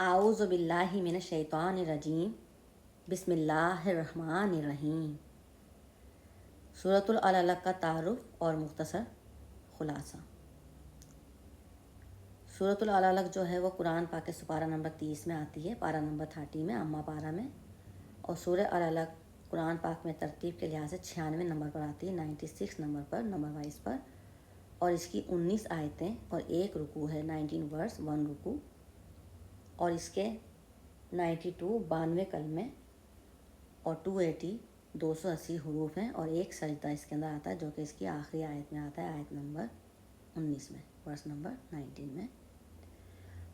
اعوذ باللہ من الشیطان الرجیم بسم اللہ الرحمن الرحیم۔ سورۃ العلق کا تعارف اور مختصر خلاصہ۔ سورۃ العلق جو ہے وہ قرآن پاک کے سپارہ نمبر 30 میں آتی ہے، پارہ نمبر 30 میں، اما پارہ میں، اور سورہ العلق قرآن پاک میں ترتیب کے لحاظ سے 96 نمبر پر آتی ہے، 96 نمبر پر، نمبر وائز پر، اور اس کی 19 آیتیں اور ایک رکوع ہے، 19 ورس 1 رکوع، اور اس کے 92 92 کلمے اور 280 280 حروف ہیں، اور ایک سجدہ اس کے اندر آتا ہے جو کہ اس کی آخری آیت میں آتا ہے، آیت نمبر 19 میں، ورس نمبر 19 میں۔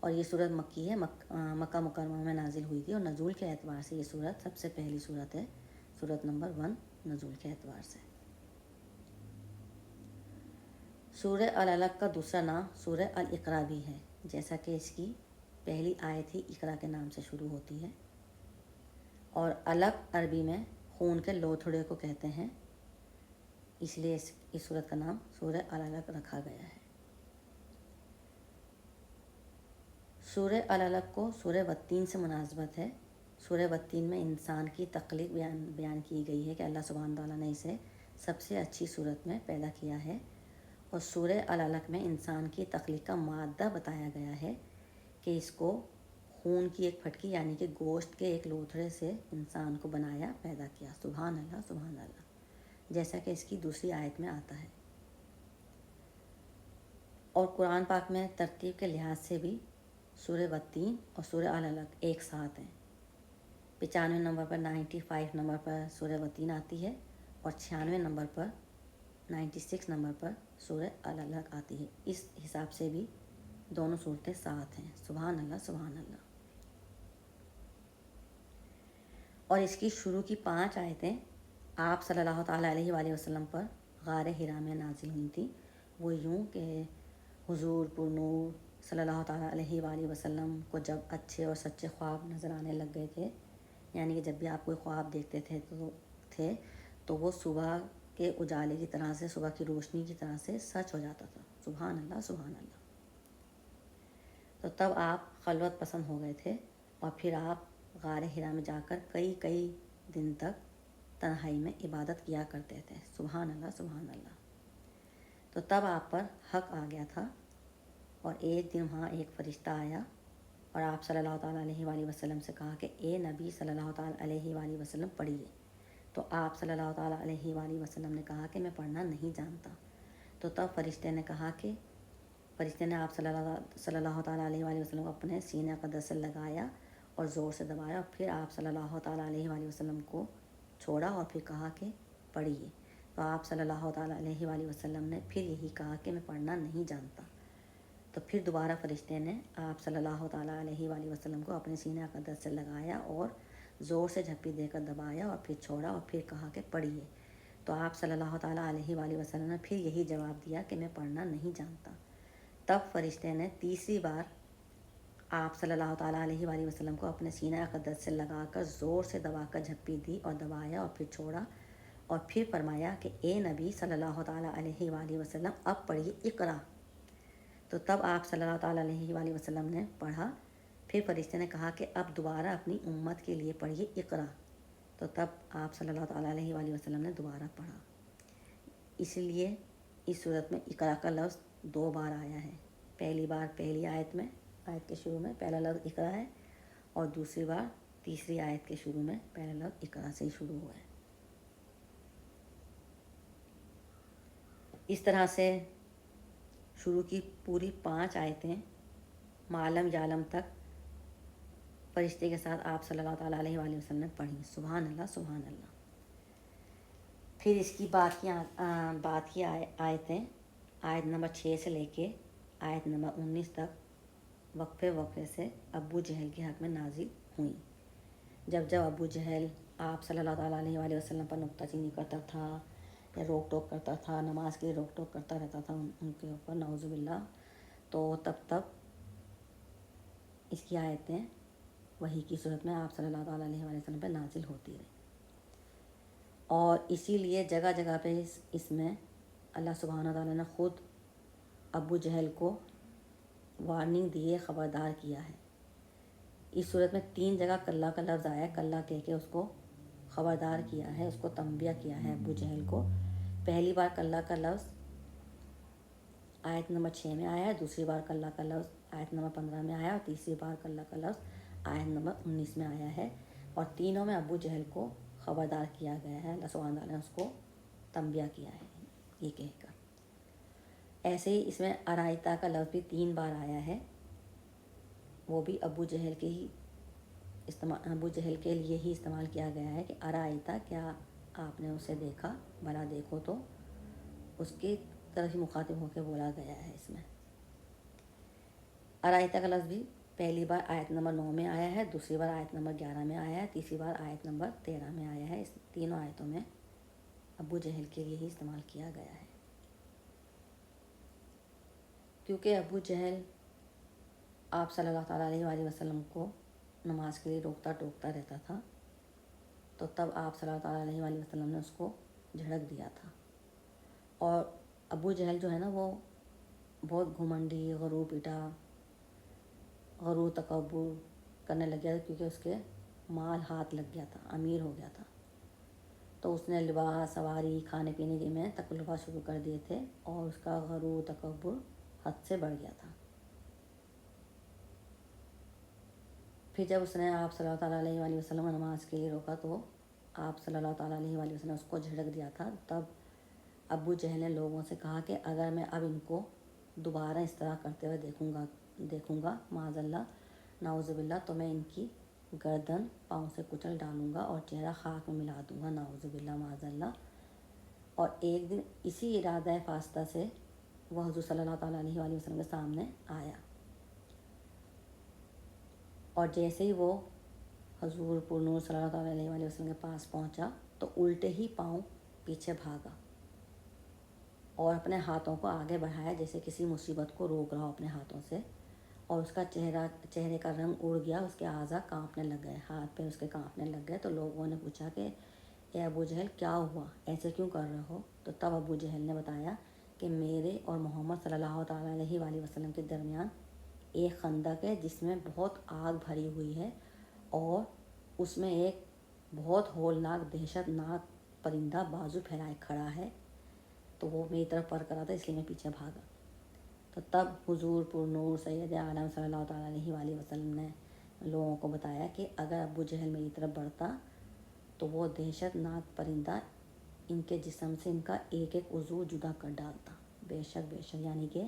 اور یہ صورت مکی ہے، مکہ مکرمہ میں نازل ہوئی تھی، اور نزول کے اعتبار سے یہ صورت سب سے پہلی صورت ہے، صورت نمبر 1 نزول کے اعتبار سے۔ سورہ العلق کا دوسرا نام سورہ الاقراء بھی ہے، جیسا کہ اس کی پہلی آیت ہی اقرا کے نام سے شروع ہوتی ہے، اور علق عربی میں خون کے لوتھڑے کو کہتے ہیں، اس لیے اس سورت کا نام سورہ العلق رکھا گیا ہے۔ سورہ العلق کو سورہ والتین سے مناسبت ہے۔ سورہ والتین میں انسان کی تخلیق بیان کی گئی ہے کہ اللہ سبحانہ تعالیٰ نے اسے سب سے اچھی صورت میں پیدا کیا ہے، اور سورہ العلق میں انسان کی تخلیق کا مادہ بتایا گیا ہے کہ اس کو خون کی ایک پھٹکی یعنی کہ گوشت کے ایک لوتھڑے سے انسان کو بنایا، پیدا کیا۔ سبحان اللہ سبحان اللہ، جیسا کہ اس کی دوسری آیت میں آتا ہے۔ اور قرآن پاک میں ترتیب کے لحاظ سے بھی سورہ والتین اور سورہ العلق ایک ساتھ ہیں۔ 95 نمبر پر، 95 نمبر پر سورہ والتین آتی ہے، اور 96 نمبر پر، 96 نمبر پر سورہ العلق آتی ہے۔ اس حساب سے بھی دونوں صورتیں ساتھ ہیں۔ سبحان اللہ سبحان اللہ۔ اور اس کی شروع کی 5 آیتیں آپ صلی اللہ تعالیٰ علیہ وآلہ وسلم پر غار حرا میں نازل ہوئی تھیں۔ وہ یوں کہ حضور پر نور صلی اللہ تعالیٰ علیہ وآلہ وسلم کو جب اچھے اور سچے خواب نظر آنے لگ گئے تھے، یعنی کہ جب بھی آپ کوئی خواب دیکھتے تھے تو وہ صبح کے اجالے کی طرح سے، صبح کی روشنی کی طرح سے سچ ہو جاتا تھا۔ سبحان اللہ سبحان اللہ۔ تو تب آپ خلوت پسند ہو گئے تھے، اور پھر آپ غار حرا میں جا کر کئی دن تک تنہائی میں عبادت کیا کرتے تھے۔ سبحان اللہ سبحان اللہ۔ تو تب آپ پر حق آ گیا تھا، اور ایک دن وہاں ایک فرشتہ آیا اور آپ صلی اللہ تعالیٰ علیہ وآلہ وسلم سے کہا کہ اے نبی صلی اللہ تعالیٰ علیہ وآلہ وسلم پڑھیے۔ تو آپ صلی اللہ تعالیٰ علیہ وآلہ وسلم نے کہا کہ میں پڑھنا نہیں جانتا۔ تو تب فرشتے نے آپ صلی اللہ تعالیٰ علیہ وآلہ وسلم کو اپنے سینہ قدر سے لگایا اور زور سے دبایا، اور پھر آپ صلی اللہ تعالیٰ علیہ وآلہ وسلم کو چھوڑا اور پھر کہا کہ پڑھیے۔ تو آپ صلی اللہ تعالیٰ علیہ وآلہ وسلم نے پھر یہی کہا کہ میں پڑھنا نہیں جانتا۔ تو پھر دوبارہ فرشتے نے آپ صلی اللہ تعالیٰ علیہ وآلہ وسلم کو اپنے سینہ قدر سے لگایا اور زور سے جھپی دے کر دبایا اور پھر چھوڑا اور پھر کہا کہ پڑھیے۔ تو آپ صلی اللہ تعالیٰ علیہ وآلہ وسلم نے پھر یہی جواب دیا کہ میں پڑھنا نہیں جانتا۔ تب فرشتے نے تیسری بار آپ صلی اللہ تعالیٰ علیہ وآلہ وسلم کو اپنے سینہ قدر سے لگا کر زور سے دبا کر جھپی دی اور دبایا اور پھر چھوڑا، اور پھر فرمایا کہ اے نبی صلی اللہ تعالیٰ علیہ وآلہ وسلم اب پڑھیے اقرا۔ تو تب آپ صلی اللہ تعالیٰ علیہ وآلہ وسلم نے پڑھا۔ پھر فرشتے نے کہا کہ اب دوبارہ اپنی امت کے لیے پڑھیے اقرا۔ تو تب آپ صلی اللہ تعالیٰ علیہ وآلہ وسلم نے دوبارہ پڑھا۔ اس لیے اس صورت میں اقرا کا لفظ 2 بار آیا ہے۔ پہلی بار پہلی آیت میں، آیت کے شروع میں پہلا لفظ اقرا ہے، اور دوسری بار تیسری آیت کے شروع میں پہلا لفظ اقرا سے ہی شروع ہوا ہے۔ اس طرح سے شروع کی پوری 5 آیتیں معلم یعلم تک فرشتے کے ساتھ آپ صلی اللہ تعالیٰ علیہ وآلہ وسلم نے پڑھی۔ سبحان اللہ سبحان اللہ۔ پھر اس کی بعد کی آیتیں آیت نمبر 6 سے لے کے آیت نمبر 19 تک وقفے سے ابو جہل کے حق میں نازل ہوئیں۔ جب ابو جہل آپ صلی اللہ تعالیٰ علیہ وآلہ وسلم پر نکتہ چینی کرتا تھا یا روک ٹوک کرتا تھا، نماز کے لیے روک ٹوک کرتا رہتا تھا ان کے اوپر، نعوذ باللہ، تو تب اس کی آیتیں وحی کی صورت میں آپ صلی اللہ تعالیٰ علیہ وآلہ وسلم پہ نازل ہوتی رہی، اور اسی لیے جگہ جگہ پہ اس میں اللہ سبحانہ تعالیٰ نے خود ابو جہل کو وارننگ دیے، خبردار کیا ہے اس صورت میں 3 جگہ کلا کا لفظ آیا ہے. کلا کہہ کے اس کو خبردار کیا ہے, اس کو تنبیہ کیا ہے ابو جہل کو. پہلی بار کلا کا لفظ آیت نمبر 6 میں آیا ہے, دوسری بار کلا کا لفظ آیت نمبر 15 میں آیا, اور تیسری بار کلا کا لفظ آیت نمبر 19 میں آیا ہے. اور تینوں میں ابو جہل کو خبردار کیا گیا ہے, اللہ سبحانہ تعالیٰ نے اس کو تنبیہ کیا ہے یہ کہہ کر. ایسے ہی اس میں ارائیتا کا لفظ بھی 3 بار آیا ہے, وہ بھی ابو جہل کے لیے ہی استعمال کیا گیا ہے کہ ارائیتا, کیا آپ نے اسے دیکھا, بھلا دیکھو. تو اس کی طرف ہی مخاطب ہو کے بولا گیا ہے. اس میں ارائیتا کا لفظ بھی پہلی بار آیت نمبر 9 میں آیا ہے, دوسری بار آیت نمبر 11 میں آیا ہے, تیسری بار آیت نمبر 13 میں آیا ہے. اس تینوں آیتوں میں ابو جہل کے لیے ہی استعمال کیا گیا ہے, کیونکہ ابو جہل آپ صلی اللہ تعالیٰ علیہ وآلہ وسلم کو نماز کے لیے روکتا ٹوکتا رہتا تھا. تو تب آپ صلی اللہ تعالیٰ علیہ وآلہ وسلم نے اس کو جھڑک دیا تھا. اور ابو جہل جو ہے نا وہ بہت گھمنڈی, غرور تکبر کرنے لگ گیا تھا, کیونکہ اس کے مال ہاتھ لگ گیا تھا, امیر ہو گیا تھا. تو اس نے لباس, سواری, کھانے پینے کے میں تکلفات شروع کر دیے تھے, اور اس کا غرور تکبر حد سے بڑھ گیا تھا. پھر جب اس نے آپ صلی اللہ تعالیٰ علیہ وآلہ وسلم کو نماز کے لیے روکا تو آپ صلی اللہ تعالیٰ علیہ وآلہ وسلم نے اس کو جھڑک دیا تھا. تب ابو جہل نے لوگوں سے کہا کہ اگر میں اب ان کو دوبارہ اس طرح کرتے ہوئے دیکھوں گا معاذ اللہ, نعوذ باللہ, تو میں ان کی گردن پاؤں سے کچل ڈالوں گا اور چہرہ خاک میں ملا دوں گا, نعوذ باللہ معاذ اللہ. اور ایک دن اسی ارادہ فاستہ سے وہ حضور صلی اللہ تعالیٰ علیہ وآلہ وسلم کے سامنے آیا, اور جیسے ہی وہ حضور پر نور صلی اللہ تعالیٰ علیہ وآلہ وسلم کے پاس پہنچا تو الٹے ہی پاؤں پیچھے بھاگا اور اپنے ہاتھوں کو آگے بڑھایا جیسے کسی مصیبت کو روک رہا ہو اپنے ہاتھوں سے, اور اس کا چہرے کا رنگ اڑ گیا, اس کے اعضاء کانپنے لگ گئے, ہاتھ پیر اس کے کانپنے لگ گئے. تو لوگوں نے پوچھا کہ اے ابو جہل کیا ہوا, ایسے کیوں کر رہے ہو؟ تو تب ابو جہل نے بتایا کہ میرے اور محمد صلی اللہ تعالیٰ علیہ وآلہ وسلم کے درمیان ایک خندق ہے جس میں بہت آگ بھری ہوئی ہے, اور اس میں ایک بہت ہولناک دہشت ناک پرندہ بازو پھیلائے کھڑا ہے, تو وہ میری طرف پر کرا تھا, اس لیے میں پیچھے بھاگا. تو تب حضور پر نور سید عالم صلی اللہ تعالیٰ علیہ وآلہ وسلم نے لوگوں کو بتایا کہ اگر ابو جہل میری طرف بڑھتا تو وہ دہشت ناک پرندہ ان کے جسم سے ان کا ایک ایک عضو جدا کر ڈالتا, بے شک, یعنی کہ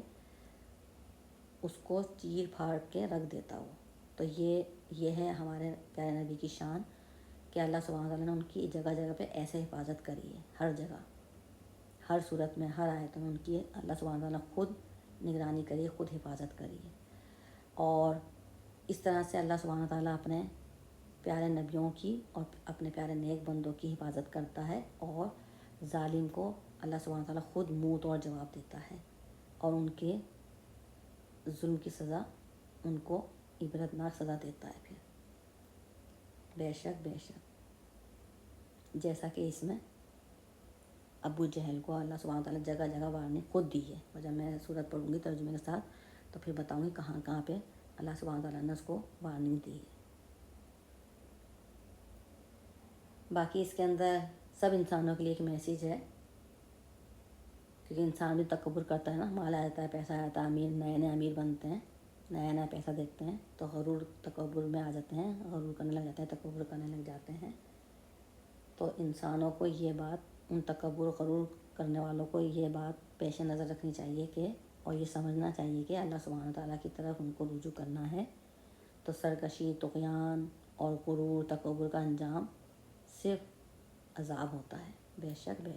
اس کو چیر پھاڑ کے رکھ دیتا وہ. تو یہ ہے ہمارے پیارے نبی کی شان کہ اللہ سبحانہ تعالیٰ نے ان کی جگہ جگہ پہ ایسے حفاظت کری ہے, ہر جگہ, ہر صورت میں, ہر آیت میں ان کی اللہ سبحانہ تعالیٰ خود نگرانی کری ہے, خود حفاظت کری ہے. اور اس طرح سے اللہ سبحانہ تعالیٰ اپنے پیارے نبیوں کی اور اپنے پیارے نیک بندوں کی حفاظت کرتا ہے, اور ظالم کو اللہ سبحانہ تعالیٰ خود منہ توڑ جواب دیتا ہے, اور ان کے ظلم کی سزا ان کو عبرتناک سزا دیتا ہے پھر. بے شک, جیسا کہ اس میں ابو جہل کو اللہ سبحانہ تعالیٰ جگہ جگہ وارننگ خود دی ہے, اور جب میں سورت پڑھوں گی ترجمے کے ساتھ تو پھر بتاؤں گی کہاں کہاں پہ اللہ سبحانہ تعالیٰ نے اس کو وارننگ دی ہے. باقی اس کے اندر سب انسانوں کے لیے ایک میسیج ہے, کیونکہ انسان بھی تکبر کرتا ہے نا, مال آ جاتا ہے, پیسہ آ جاتا ہے, نئے امیر بنتے ہیں, نیا پیسہ دیکھتے ہیں تو غرور تکبر میں آ جاتے ہیں, غرور کرنے لگ جاتے ہیں, تکبر کرنے لگ جاتے ہیں. تو انسانوں کو یہ بات, ان تکبر و غرور کرنے والوں کو یہ بات پیش نظر رکھنی چاہیے کہ, اور یہ سمجھنا چاہیے کہ اللہ سبحانہ تعالیٰ کی طرف ان کو رجوع کرنا ہے. تو سرکشی, طغیان اور غرور تکبر کا انجام صرف عذاب ہوتا ہے. بے شک.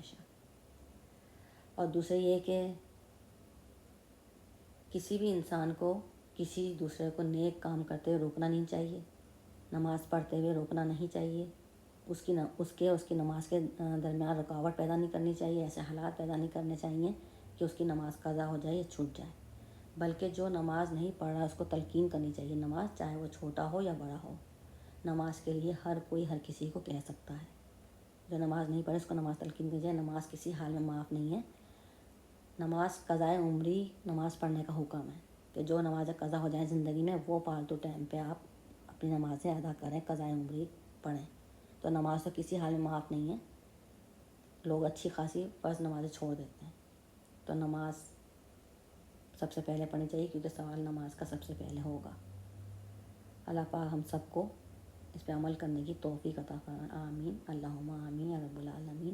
اور دوسرے یہ کہ کسی بھی انسان کو کسی دوسرے کو نیک کام کرتے ہوئے روکنا نہیں چاہیے, نماز پڑھتے ہوئے روکنا نہیں چاہیے, اس کی نماز کے درمیان رکاوٹ پیدا نہیں کرنی چاہیے, ایسے حالات پیدا نہیں کرنے چاہیے کہ اس کی نماز قضا ہو جائے یا چھوٹ جائے. بلکہ جو نماز نہیں پڑھ رہا اس کو تلقین کرنی چاہیے. نماز چاہے وہ چھوٹا ہو یا بڑا ہو, نماز کے لیے ہر کوئی ہر کسی کو کہہ سکتا ہے. جو نماز نہیں پڑھے اس کو نماز تلقین کی جائے. نماز کسی حال میں معاف نہیں ہے. نماز قضائے عمری نماز پڑھنے کا حکم ہے کہ جو نماز قضا ہو جائے زندگی میں, وہ فالتو ٹائم پہ آپ اپنی نمازیں ادا کریں، قضائے عمری پڑھیں۔ تو نماز تو کسی حال میں معاف نہیں ہے، لوگ اچھی خاصی فرض نمازیں چھوڑ دیتے ہیں، تو نماز سب سے پہلے پڑھنی چاہیے، کیونکہ سوال نماز کا سب سے پہلے ہوگا۔ اللہ پاک ہم سب کو اس پہ عمل کرنے کی توفیق عطا فرمائے، آمین، اللہم آمین یا رب العالمین،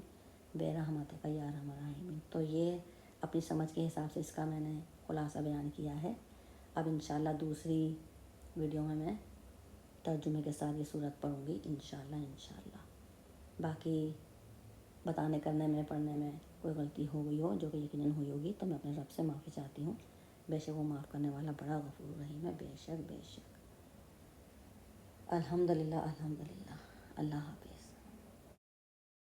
بے رحمتک یا ارحم الراحمین۔ تو یہ اپنی سمجھ کے حساب سے اس کا میں نے خلاصہ بیان کیا ہے۔ اب انشاءاللہ دوسری ویڈیو میں ترجمے کے ساتھ یہ صورت پڑھوں گی انشاءاللہ۔ باقی بتانے کرنے میں پڑھنے میں کوئی غلطی ہو گئی ہو، جو کہ یقیناً ہوئی ہوگی، تو میں اپنے رب سے معافی چاہتی ہوں، بے شک وہ معاف کرنے والا بڑا غفور رحیم ہے، بے شک۔ الحمدللہ، اللہ حافظ۔